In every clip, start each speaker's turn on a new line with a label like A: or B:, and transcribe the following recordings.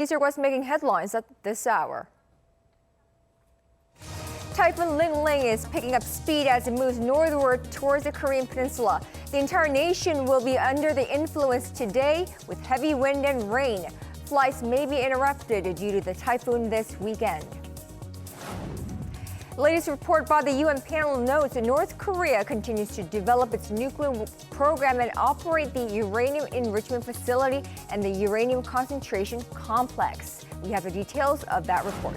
A: These are what's making headlines at this hour. Typhoon Lingling is picking up speed as it moves northward towards the Korean peninsula. The entire nation will be under the influence today with heavy wind and rain. Flights may be interrupted due to the typhoon this weekend. Latest report by the UN panel notes that North Korea continues to develop its nuclear program and operate the uranium enrichment facility and the uranium concentration complex. We have the details of that report.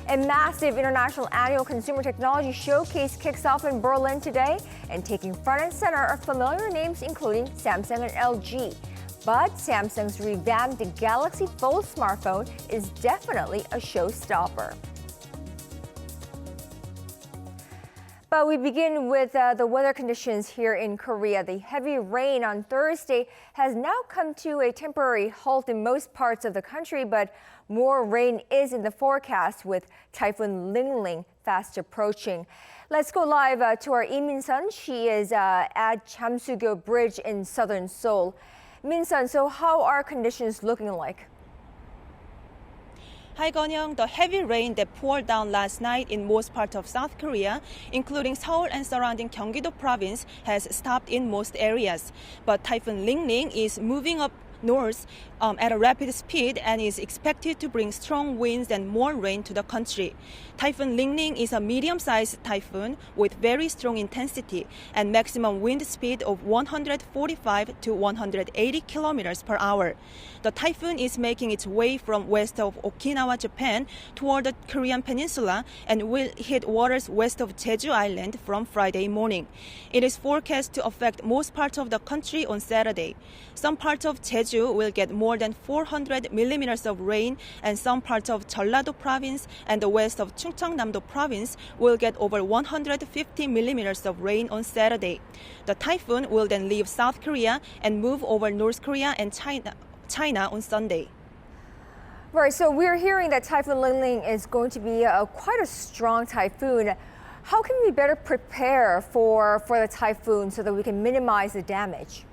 A: A massive international annual consumer technology showcase kicks off in Berlin today, and taking front and center are familiar names including Samsung and LG. But Samsung's revamped Galaxy Fold smartphone is definitely a showstopper. But we begin with the weather conditions here in Korea. The heavy rain on Thursday has now come to a temporary halt in most parts of the country, but more rain is in the forecast with Typhoon Lingling fast approaching. Let's go live to our Lee Min-sun. She is at Jamsu-gyo Bridge in southern Seoul. Min-sun, so how are conditions looking like?
B: Hi, Gonyong. The heavy rain that poured down last night in most parts of South Korea, including Seoul and surrounding Gyeonggi-do province, has stopped in most areas. But Typhoon Lingling is moving up north at a rapid speed and is expected to bring strong winds and more rain to the country. Typhoon Lingling is a medium-sized typhoon with very strong intensity and maximum wind speed of 145 to 180 kilometers per hour. The typhoon is making its way from west of Okinawa, Japan, toward the Korean peninsula and will hit waters west of Jeju Island from Friday morning. It is forecast to affect most parts of the country on Saturday. Some parts of Jeju will get more than 400 millimeters of rain, and some parts of Jeollado province and the west of Chungcheongnam-do province will get over 150 millimeters of rain on Saturday. The typhoon will then leave South Korea and move over North Korea and China on Sunday.
A: Right, so we're hearing that Typhoon Lingling is going to be quite a strong typhoon. How can we better prepare for the typhoon so that we can minimize the damage?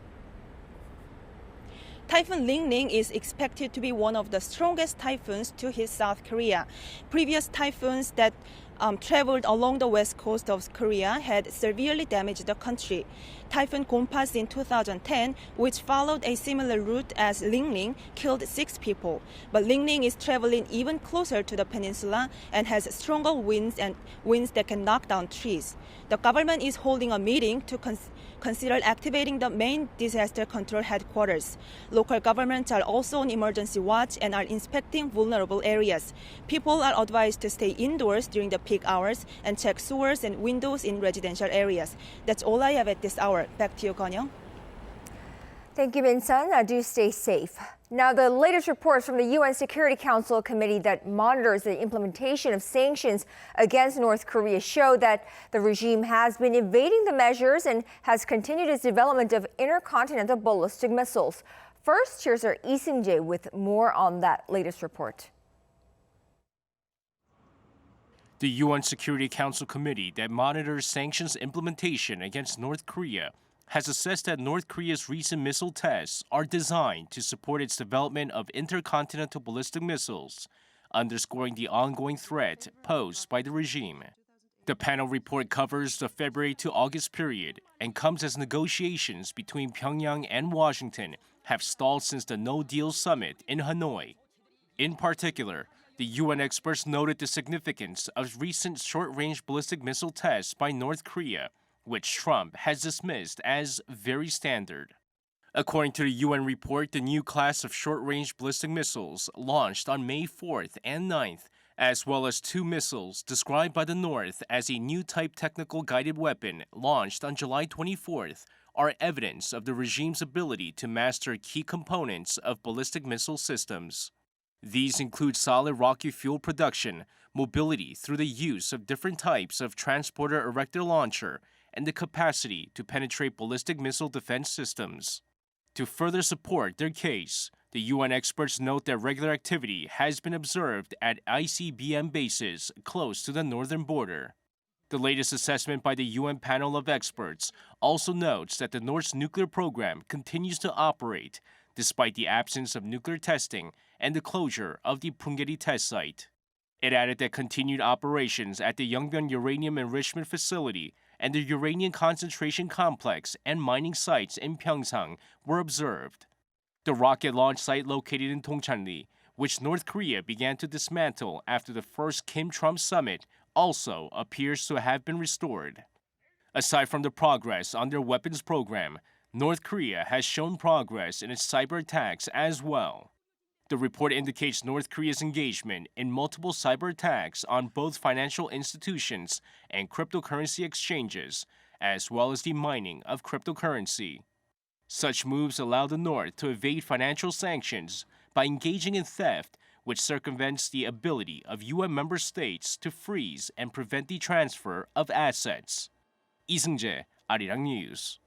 B: Typhoon Lingling is expected to be one of the strongest typhoons to hit South Korea. Previous typhoons that traveled along the west coast of Korea had severely damaged the country. Typhoon Gonpas in 2010, which followed a similar route as Lingling, killed 6 people. But Lingling is traveling even closer to the peninsula and has stronger winds and winds that can knock down trees. The government is holding a meeting to consider activating the main disaster control headquarters. Local governments are also on emergency watch and are inspecting vulnerable areas. People are advised to stay indoors during the peak hours and check sewers and windows in residential areas. That's all I have at this hour. Back to you, Gonyong.
A: Thank you, Min-sun. Do stay safe. Now, the latest reports from the UN Security Council committee that monitors the implementation of sanctions against North Korea show that the regime has been evading the measures and has continued its development of intercontinental ballistic missiles. First, here's our Lee Seung-jae with more on that latest report.
C: The UN Security Council committee that monitors sanctions implementation against North Korea has assessed that North Korea's recent missile tests are designed to support its development of intercontinental ballistic missiles, underscoring the ongoing threat posed by the regime. The panel report covers the February to August period and comes as negotiations between Pyongyang and Washington have stalled since the No-Deal Summit in Hanoi. In particular, the UN experts noted the significance of recent short-range ballistic missile tests by North Korea, which Trump has dismissed as very standard. According to the UN report, the new class of short-range ballistic missiles launched on May 4th and 9th, as well as 2 missiles described by the North as a new type technical guided weapon launched on July 24th, are evidence of the regime's ability to master key components of ballistic missile systems. These include solid rocket fuel production, mobility through the use of different types of transporter erector launcher, and the capacity to penetrate ballistic missile defense systems. To further support their case, the UN experts note that regular activity has been observed at ICBM bases close to the northern border. The latest assessment by the UN panel of experts also notes that the North's nuclear program continues to operate despite the absence of nuclear testing and the closure of the Punggye-ri test site. It added that continued operations at the Yeongbyon Uranium Enrichment Facility and the Uranium Concentration Complex and mining sites in Pyeongchang were observed. The rocket launch site located in Dongchanli, which North Korea began to dismantle after the first Kim-Trump summit, also appears to have been restored. Aside from the progress on their weapons program, North Korea has shown progress in its cyber attacks as well. The report indicates North Korea's engagement in multiple cyber attacks on both financial institutions and cryptocurrency exchanges, as well as the mining of cryptocurrency. Such moves allow the North to evade financial sanctions by engaging in theft, which circumvents the ability of UN member states to freeze and prevent the transfer of assets. Lee Seung-jae, Arirang News.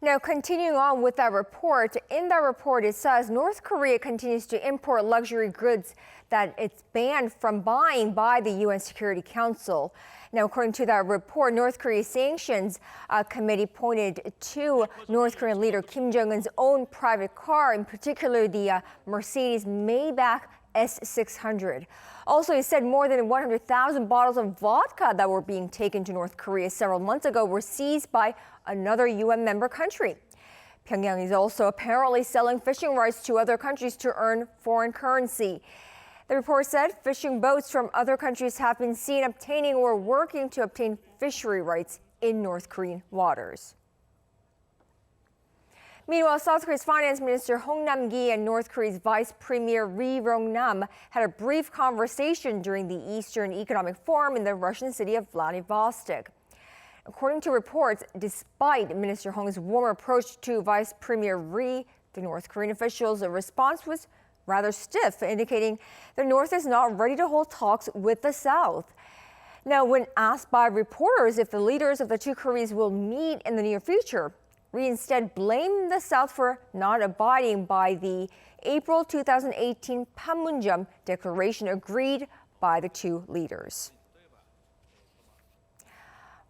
A: Now, continuing on with that report, in that report it says North Korea continues to import luxury goods that it's banned from buying by the UN Security Council. Now, according to that report, North Korea's Sanctions Committee pointed to North Korean leader Kim Jong-un's own private car, in particular the Mercedes Maybach S600. Also, he said more than 100,000 bottles of vodka that were being taken to North Korea several months ago were seized by another UN member country. Pyongyang is also apparently selling fishing rights to other countries to earn foreign currency. The report said fishing boats from other countries have been seen obtaining or working to obtain fishery rights in North Korean waters. Meanwhile, South Korea's Finance Minister Hwang Nam-gi and North Korea's Vice Premier Ryong-nam had a brief conversation during the Eastern Economic Forum in the Russian city of Vladivostok. According to reports, despite Minister Hwang's warm approach to Vice Premier Ri, the North Korean officials' response was rather stiff, indicating the North is not ready to hold talks with the South. Now, when asked by reporters if the leaders of the two Koreas will meet in the near future, Ri instead blamed the South for not abiding by the April 2018 Panmunjom declaration agreed by the two leaders.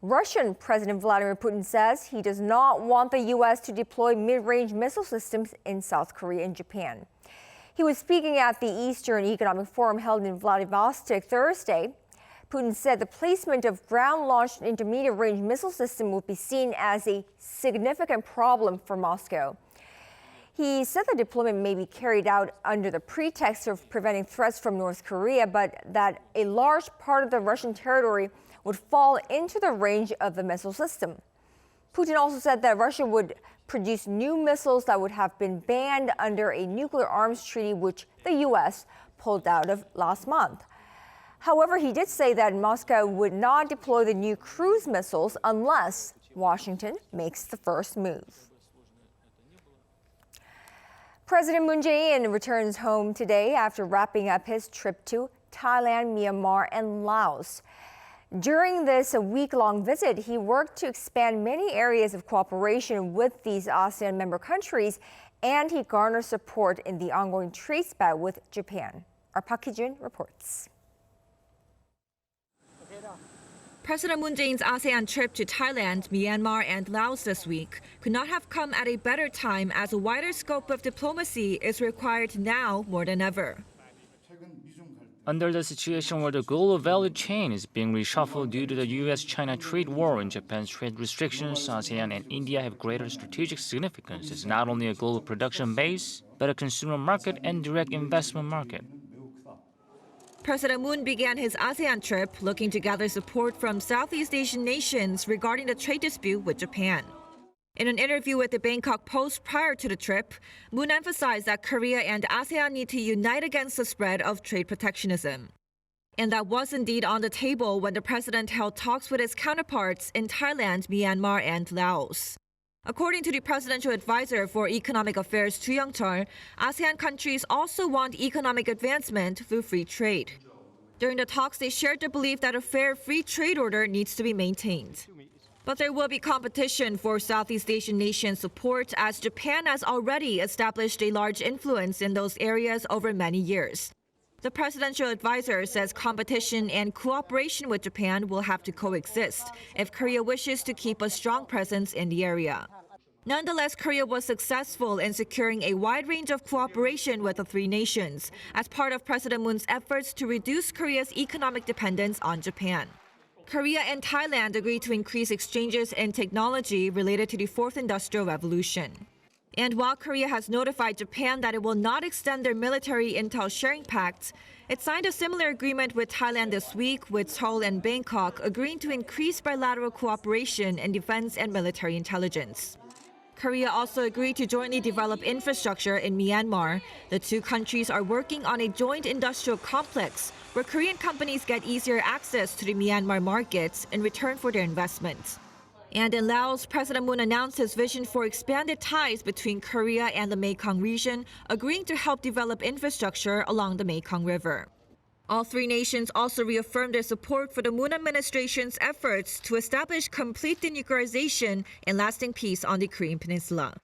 A: Russian President Vladimir Putin says he does not want the U.S. to deploy mid-range missile systems in South Korea and Japan. He was speaking at the Eastern Economic Forum held in Vladivostok Thursday. Putin said the placement of ground-launched intermediate-range missile system would be seen as a significant problem for Moscow. He said the deployment may be carried out under the pretext of preventing threats from North Korea, but that a large part of the Russian territory would fall into the range of the missile system. Putin also said that Russia would produce new missiles that would have been banned under a nuclear arms treaty which the U.S. pulled out of last month. However, he did say that Moscow would not deploy the new cruise missiles unless Washington makes the first move. President Moon Jae-in returns home today after wrapping up his trip to Thailand, Myanmar, and Laos. During this week-long visit, he worked to expand many areas of cooperation with these ASEAN member countries, and he garnered support in the ongoing trade spat with Japan. Our Park Hee-jun reports.
D: President Moon Jae-in's ASEAN trip to Thailand, Myanmar, and Laos this week could not have come at a better time as a wider scope of diplomacy is required now more than ever.
E: Under the situation where the global value chain is being reshuffled due to the U.S.-China trade war and Japan's trade restrictions, ASEAN and India have greater strategic significance as not only a global production base, but a consumer market and direct investment market.
D: President Moon began his ASEAN trip looking to gather support from Southeast Asian nations regarding the trade dispute with Japan. In an interview with the Bangkok Post prior to the trip, Moon emphasized that Korea and ASEAN need to unite against the spread of trade protectionism. And that was indeed on the table when the president held talks with his counterparts in Thailand, Myanmar, and Laos. According to the presidential advisor for economic affairs, Chu Young-chul, ASEAN countries also want economic advancement through free trade. During the talks, they shared the belief that a fair free trade order needs to be maintained. But there will be competition for Southeast Asian nations' support as Japan has already established a large influence in those areas over many years. The presidential advisor says competition and cooperation with Japan will have to coexist if Korea wishes to keep a strong presence in the area. Nonetheless, Korea was successful in securing a wide range of cooperation with the three nations as part of President Moon's efforts to reduce Korea's economic dependence on Japan. Korea and Thailand agreed to increase exchanges in technology related to the Fourth Industrial Revolution. And while Korea has notified Japan that it will not extend their military intel sharing pact, it signed a similar agreement with Thailand this week, with Seoul and Bangkok agreeing to increase bilateral cooperation in defense and military intelligence. Korea also agreed to jointly develop infrastructure in Myanmar. The two countries are working on a joint industrial complex where Korean companies get easier access to the Myanmar markets in return for their investments. And in Laos, President Moon announced his vision for expanded ties between Korea and the Mekong region, agreeing to help develop infrastructure along the Mekong River. All three nations also reaffirmed their support for the Moon administration's efforts to establish complete denuclearization and lasting peace on the Korean Peninsula.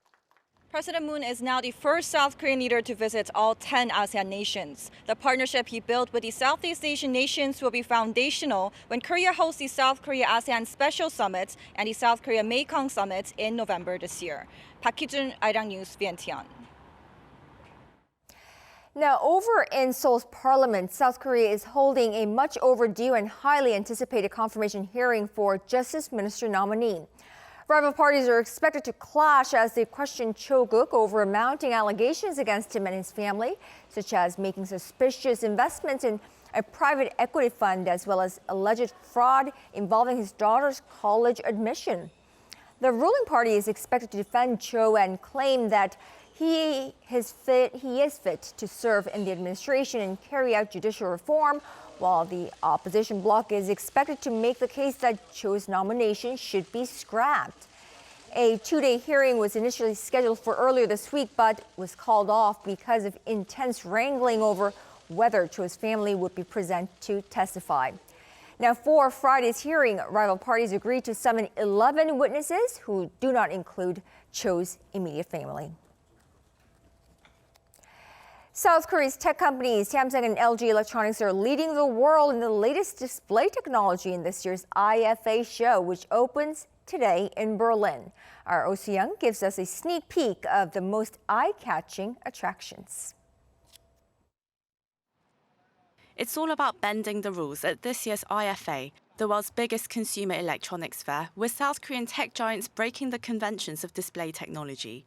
B: President Moon is now the first South Korean leader to visit all 10 ASEAN nations. The partnership he built with the Southeast Asian nations will be foundational when Korea hosts the South Korea-ASEAN Special Summit and the South Korea-Mekong Summit in November this year. Park Hee-jun, Arirang News, Vientiane.
A: Now, over in Seoul's parliament, South Korea is holding a much overdue and highly anticipated confirmation hearing for Justice Minister nominee. Rival parties are expected to clash as they question Cho Kuk over mounting allegations against him and his family, such as making suspicious investments in a private equity fund, as well as alleged fraud involving his daughter's college admission. The ruling party is expected to defend Cho and claim that he is fit to serve in the administration and carry out judicial reform, while the opposition bloc is expected to make the case that Cho's nomination should be scrapped. A two-day hearing was initially scheduled for earlier this week, but was called off because of intense wrangling over whether Cho's family would be present to testify. Now, for Friday's hearing, rival parties agreed to summon 11 witnesses who do not include Cho's immediate family. South Korea's tech companies Samsung and LG Electronics are leading the world in the latest display technology in this year's IFA show, which opens today in Berlin. Our Oh Soo-young gives us a sneak peek of the most eye-catching attractions.
F: It's all about bending the rules at this year's IFA, the world's biggest consumer electronics fair, with South Korean tech giants breaking the conventions of display technology.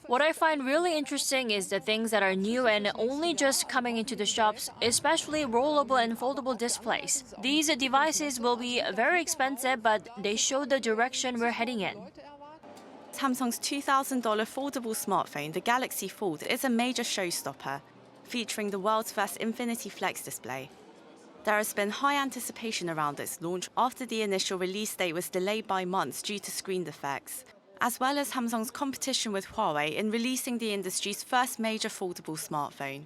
G: What I find really interesting is the things that are new and only just coming into the shops, especially rollable and foldable displays. These devices will be very expensive, but they show the direction we're heading in.
F: Samsung's $2,000 foldable smartphone, the Galaxy Fold, is a major showstopper, featuring the world's first Infinity Flex display. There has been high anticipation around its launch after the initial release date was delayed by months due to screen defects, as well as Samsung's competition with Huawei in releasing the industry's first major foldable smartphone.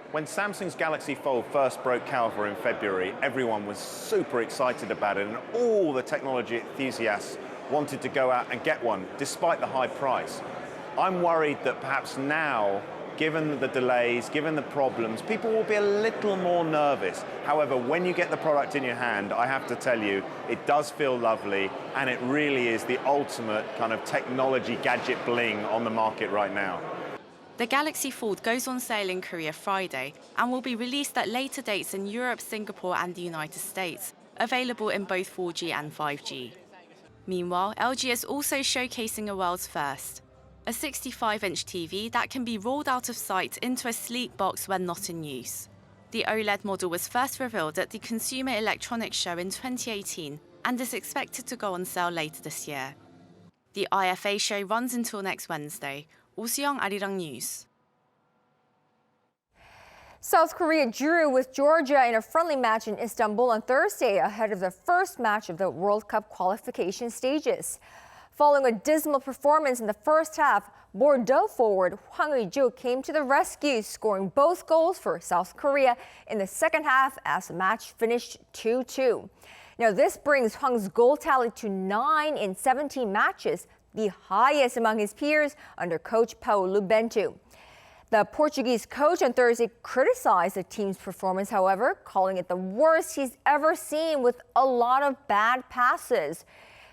H: When Samsung's Galaxy Fold first broke cover in February, everyone was super excited about it, and all the technology enthusiasts wanted to go out and get one, despite the high price. I'm worried that perhaps now, given the delays, given the problems, people will be a little more nervous. However, when you get the product in your hand, I have to tell you, it does feel lovely, and it really is the ultimate kind of technology gadget bling on the market right now.
F: The Galaxy Fold goes on sale in Korea Friday and will be released at later dates in Europe, Singapore and the United States, available in both 4G and 5G. Meanwhile, LG is also showcasing a world's first, a 65-inch TV that can be rolled out of sight into a sleek box when not in use. The OLED model was first revealed at the Consumer Electronics Show in 2018 and is expected to go on sale later this year. The IFA show runs until next Wednesday. Oh Soo-young, Arirang News.
A: South Korea drew with Georgia in a friendly match in Istanbul on Thursday ahead of the first match of the World Cup qualification stages. Following a dismal performance in the first half, Bordeaux forward Hwang Ui-jo came to the rescue, scoring both goals for South Korea in the second half as the match finished 2-2. Now, this brings Hwang's goal tally to 9 in 17 matches, the highest among his peers under coach Paulo Bento. The Portuguese coach on Thursday criticized the team's performance, however, calling it the worst he's ever seen with a lot of bad passes.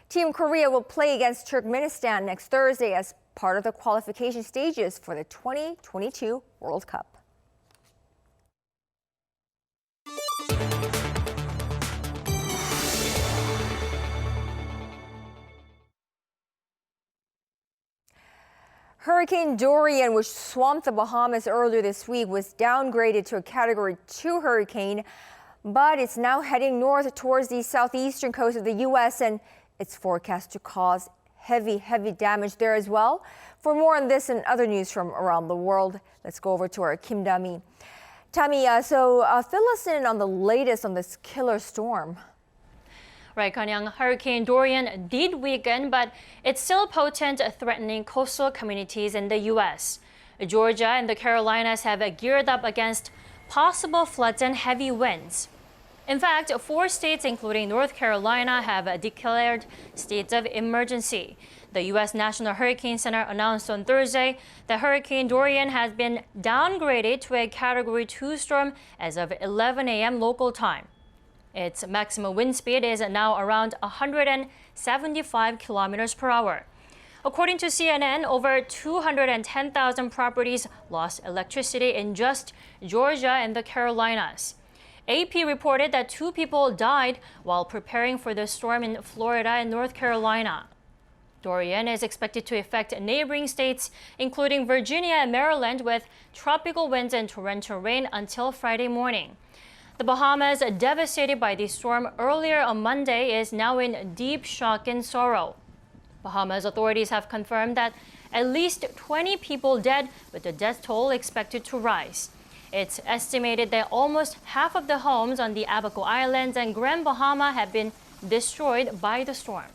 A: Team Korea will play against Turkmenistan next Thursday as part of the qualification stages for the 2022 World Cup. Hurricane Dorian, which swamped the Bahamas earlier this week, was downgraded to a Category 2 hurricane, but it's now heading north towards the southeastern coast of the U.S., and it's forecast to cause heavy damage there as well. For more on this and other news from around the world, let's go over to our Kim Da-mi. Tammy, so fill us in on the latest on this killer storm.
G: Right, Kanyang, Hurricane Dorian did weaken, but it's still potent, threatening coastal communities in the U.S. Georgia and the Carolinas have geared up against possible floods and heavy winds. In fact, 4 states, including North Carolina, have declared states of emergency. The U.S. National Hurricane Center announced on Thursday that Hurricane Dorian has been downgraded to a Category 2 storm as of 11 a.m. local time. Its maximum wind speed is now around 175 kilometers per hour. According to CNN, over 210,000 properties lost electricity in just Georgia and the Carolinas. AP reported that 2 people died while preparing for the storm in Florida and North Carolina. Dorian is expected to affect neighboring states, including Virginia and Maryland, with tropical winds and torrential rain until Friday morning. The Bahamas, devastated by the storm earlier on Monday, is now in deep shock and sorrow. Bahamas authorities have confirmed that at least 20 people dead, with the death toll expected to rise. It's estimated that almost half of the homes on the Abaco Islands and Grand Bahama have been destroyed by the storm.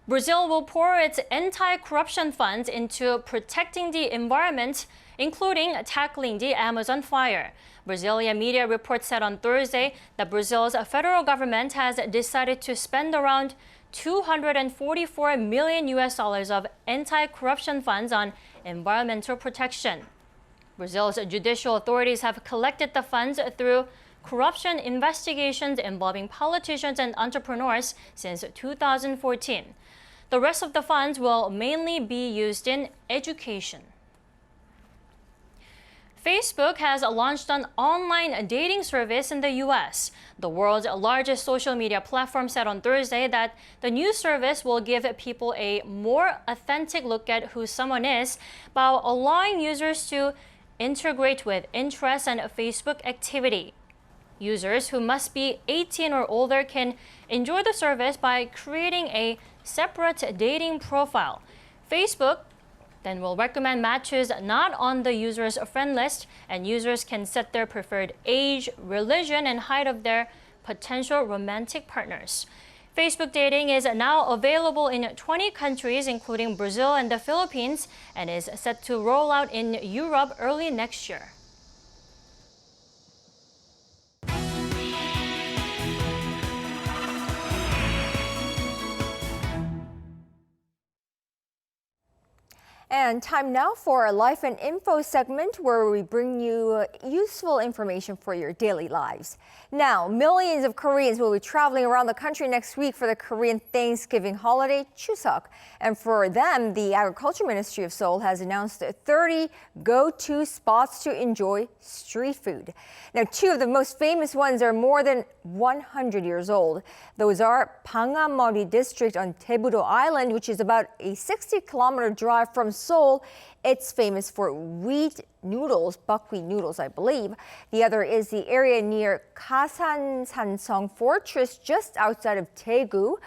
G: Brazil will pour its anti-corruption funds into protecting the environment, including tackling the Amazon fire. Brazilian media reports said on Thursday that Brazil's federal government has decided to spend around $244 million of anti-corruption funds on environmental protection. Brazil's judicial authorities have collected the funds through corruption investigations involving politicians and entrepreneurs since 2014. The rest of the funds will mainly be used in education. Facebook has launched an online dating service in the U.S. The world's largest social media platform said on Thursday that the new service will give people a more authentic look at who someone is, while allowing users to integrate with interests and Facebook activity. Users who must be 18 or older can enjoy the service by creating a separate dating profile. Facebook then will recommend matches not on the user's friend list, and users can set their preferred age, religion, and height of their potential romantic partners. Facebook dating is now available in 20 countries, including Brazil and the Philippines, and is set to roll out in Europe early next year.
A: And time now for our Life and Info segment, where we bring you useful information for your daily lives. Now, millions of Koreans will be traveling around the country next week for the Korean Thanksgiving holiday, Chuseok. And for them, the Agriculture Ministry of Seoul has announced 30 go-to spots to enjoy street food. Now, 2 of the most famous ones are more than 100 years old. Those are Bangam-mori district on Daebu-do Island, which is about a 60-kilometer drive from Seoul. It's famous for wheat noodles, buckwheat noodles, I believe. The other is the area near Kasan-sansong Fortress, just outside of Daegu.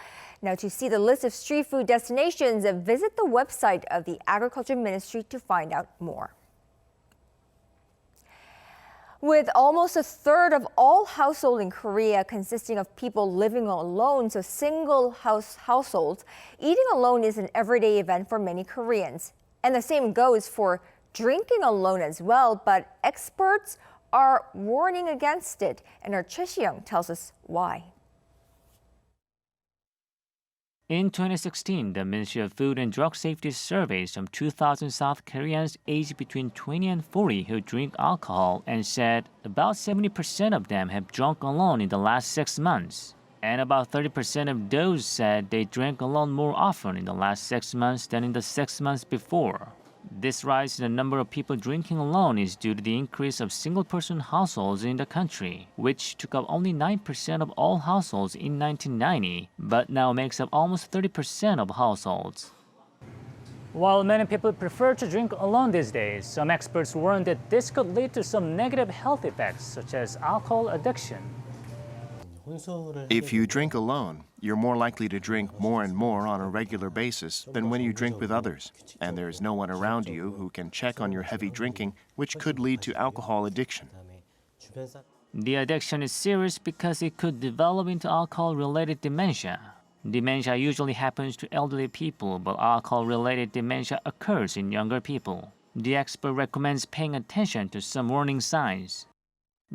A: Now, to see the list of street food destinations, visit the website of the Agriculture Ministry to find out more. With almost a third of all households in Korea consisting of people living alone, so single households, eating alone is an everyday event for many Koreans. And the same goes for drinking alone as well, but experts are warning against it. And our Chuseok tells us why.
E: In 2016, the Ministry of Food and Drug Safety surveyed some 2,000 South Koreans aged between 20 and 40 who drink alcohol and said about 70% of them have drunk alone in the last 6 months. And about 30% of those said they drank alone more often in the last 6 months than in the 6 months before. This rise in the number of people drinking alone is due to the increase of single-person households in the country, which took up only 9% of all households in 1990, but now makes up almost 30% of households. While many people prefer to drink alone these days, some experts warn that this could lead to some negative health effects, such as alcohol addiction.
I: If you drink alone, you're more likely to drink more and more on a regular basis than when you drink with others, and there's no one around you who can check on your heavy drinking, which could lead to alcohol addiction.
E: The addiction is serious because it could develop into alcohol-related dementia. Dementia usually happens to elderly people, but alcohol-related dementia occurs in younger people. The expert recommends paying attention to some warning signs.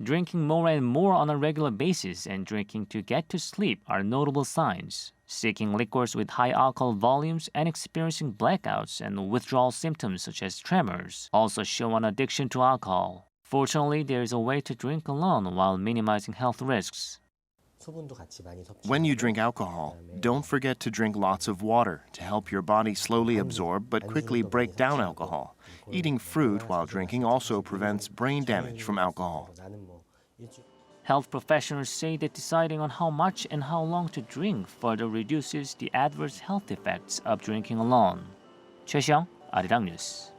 E: Drinking more and more on a regular basis and drinking to get to sleep are notable signs. Seeking liquors with high alcohol volumes and experiencing blackouts and withdrawal symptoms such as tremors also show an addiction to alcohol. Fortunately, there is a way to drink alone while minimizing health risks.
I: When you drink alcohol, don't forget to drink lots of water to help your body slowly absorb but quickly break down alcohol. Eating fruit while drinking also prevents brain damage from alcohol.
E: Health professionals say that deciding on how much and how long to drink further reduces the adverse health effects of drinking alone. Chuseok, Arirang News.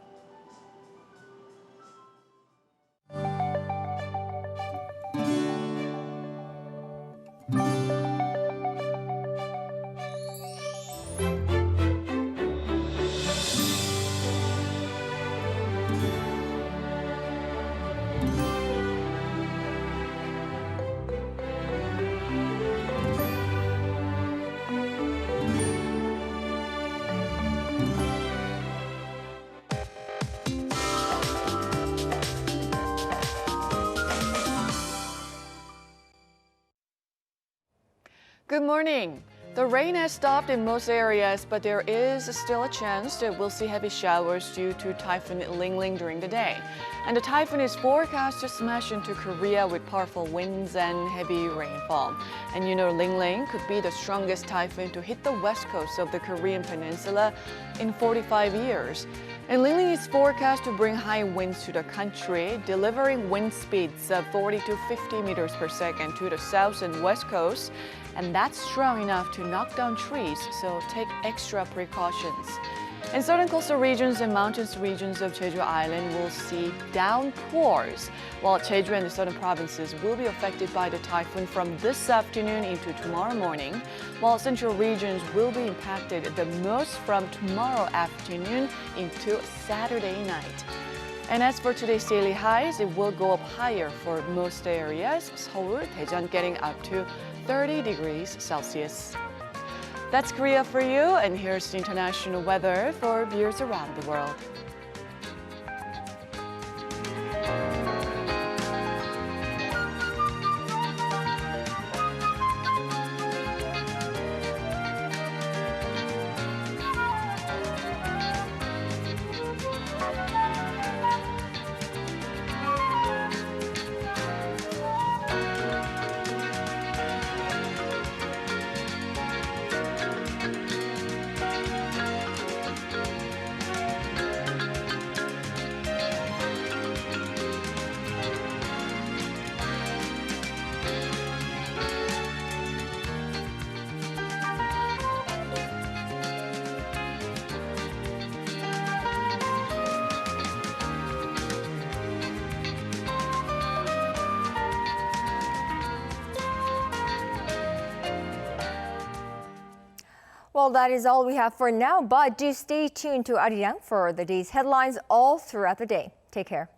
J: Good morning. The rain has stopped in most areas, but there is still a chance that we'll see heavy showers due to Typhoon Lingling during the day. And the typhoon is forecast to smash into Korea with powerful winds and heavy rainfall. And you know, Lingling could be the strongest typhoon to hit the west coast of the Korean peninsula in 45 years. And Lingling is forecast to bring high winds to the country, delivering wind speeds of 40 to 50 meters per second to the south and west coast. And that's strong enough to knock down trees, so take extra precautions. In southern coastal regions and mountainous regions of Jeju Island will see downpours, while Jeju and the southern provinces will be affected by the typhoon from this afternoon into tomorrow morning, while central regions will be impacted the most from tomorrow afternoon into Saturday night. And as for today's daily highs, it will go up higher for most areas, Seoul, Daejeon getting up to 30 degrees Celsius. That's Korea for you, and here's the international weather for viewers around the world.
A: Well, that is all we have for now, but do stay tuned to Arirang for the day's headlines all throughout the day. Take care.